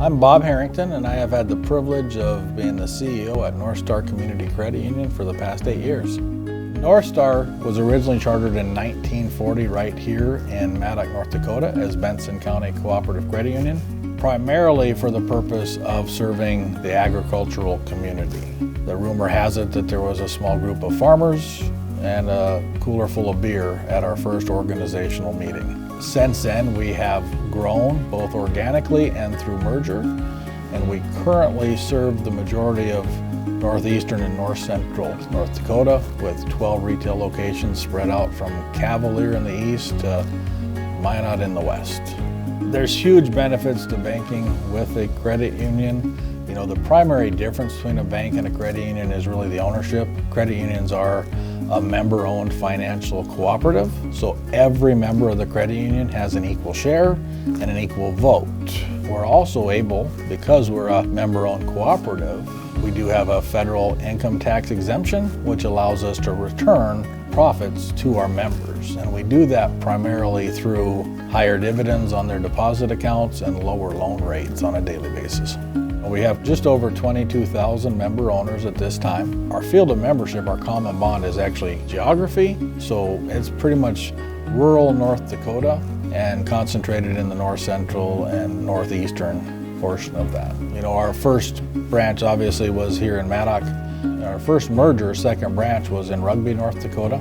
I'm Bob Harrington, and I have had the privilege of being the CEO at Northstar Community Credit Union for the past 8 years. Northstar was originally chartered in 1940 right here in Maddock, North Dakota as Benson County Cooperative Credit Union, primarily for the purpose of serving the agricultural community. The rumor has it that there was a small group of farmers and a cooler full of beer at our first organizational meeting. Since then, we have grown both organically and through merger, and we currently serve the majority of northeastern and north central North Dakota with 12 retail locations spread out from Cavalier in the east to Minot in the west. There's huge benefits to banking with a credit union. You know, the primary difference between a bank and a credit union is really the ownership. Credit unions are a member-owned financial cooperative, so every member of the credit union has an equal share and an equal vote. We're also able, because we're a member-owned cooperative, we do have a federal income tax exemption, which allows us to return profits to our members. And we do that primarily through higher dividends on their deposit accounts and lower loan rates on a daily basis. We have just over 22,000 member owners at this time. Our field of membership, our common bond, is actually geography, so it's pretty much rural North Dakota and concentrated in the north central and northeastern portion of that. You know, our first branch obviously was here in Maddock. Our first merger, second branch, was in Rugby, North Dakota.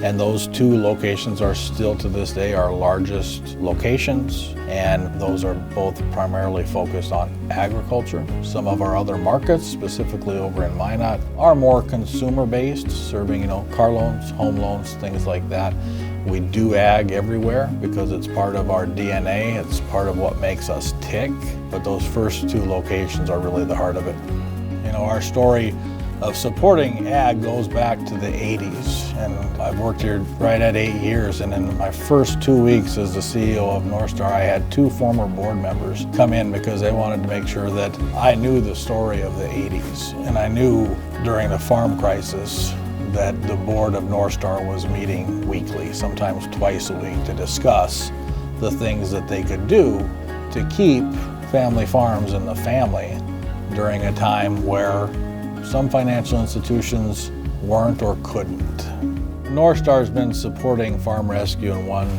And those two locations are still to this day our largest locations, and those are both primarily focused on agriculture. Some of our other markets, specifically over in Minot, are more consumer-based, serving, car loans, home loans, things like that. We do ag everywhere because it's part of our DNA, it's part of what makes us tick, but those first two locations are really the heart of it. Our story of supporting ag goes back to the 80s, and I've worked here right at 8 years, and in my first 2 weeks as the CEO of Northstar, I had 2 former board members come in because they wanted to make sure that I knew the story of the 80s, and I knew during the farm crisis that the board of Northstar was meeting weekly, sometimes twice a week, to discuss the things that they could do to keep family farms in the family during a time where some financial institutions weren't or couldn't. Northstar has been supporting farm rescue in one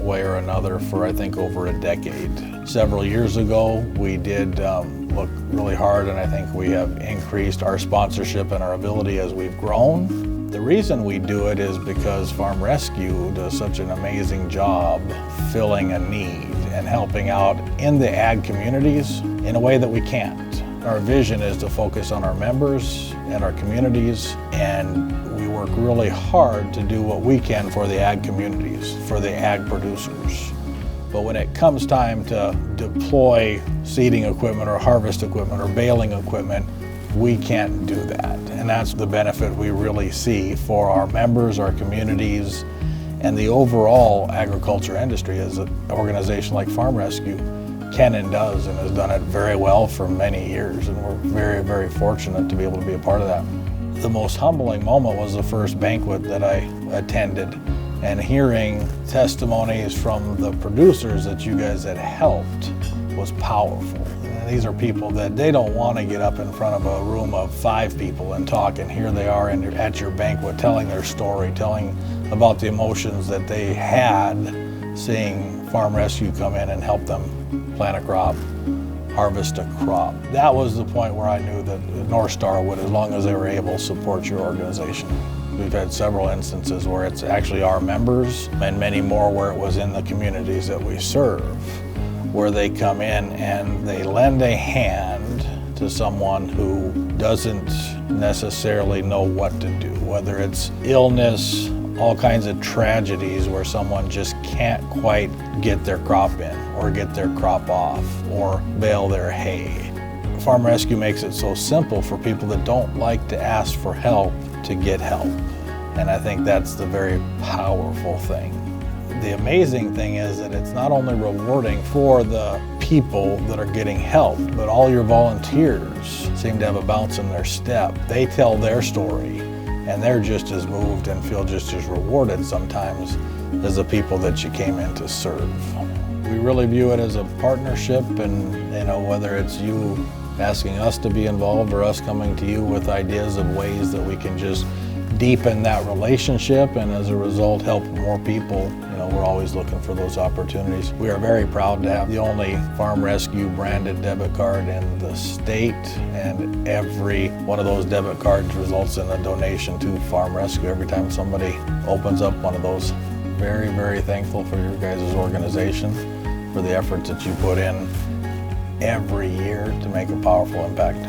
way or another for, I think, over a decade. Several years ago, we did look really hard, and I think we have increased our sponsorship and our ability as we've grown. The reason we do it is because Farm Rescue does such an amazing job filling a need and helping out in the ag communities in a way that we can't. Our vision is to focus on our members and our communities, and we work really hard to do what we can for the ag communities, for the ag producers. But when it comes time to deploy seeding equipment or harvest equipment or baling equipment, we can't do that. And that's the benefit we really see for our members, our communities, and the overall agriculture industry as an organization like Farm Rescue can and does, and has done it very well for many years, and we're very, very fortunate to be able to be a part of that. The most humbling moment was the first banquet that I attended, and hearing testimonies from the producers that you guys had helped was powerful. And these are people that they don't want to get up in front of a room of 5 people and talk, and here they are at your banquet telling their story, telling about the emotions that they had seeing Farm Rescue come in and help them plant a crop, harvest a crop. That was the point where I knew that Northstar would, as long as they were able, support your organization. We've had several instances where it's actually our members, and many more where it was in the communities that we serve, where they come in and they lend a hand to someone who doesn't necessarily know what to do, whether it's illness, all kinds of tragedies where someone just can't quite get their crop in or get their crop off or bale their hay. Farm Rescue makes it so simple for people that don't like to ask for help to get help. And I think that's the very powerful thing. The amazing thing is that it's not only rewarding for the people that are getting help, but all your volunteers seem to have a bounce in their step. They tell their story, and they're just as moved and feel just as rewarded sometimes as the people that you came in to serve. We really view it as a partnership, and whether it's you asking us to be involved or us coming to you with ideas of ways that we can just deepen that relationship and as a result help more people. We're always looking for those opportunities. We are very proud to have the only Farm Rescue branded debit card in the state, and every one of those debit cards results in a donation to Farm Rescue every time somebody opens up one of those. Very, very thankful for your guys' organization, for the efforts that you put in every year to make a powerful impact.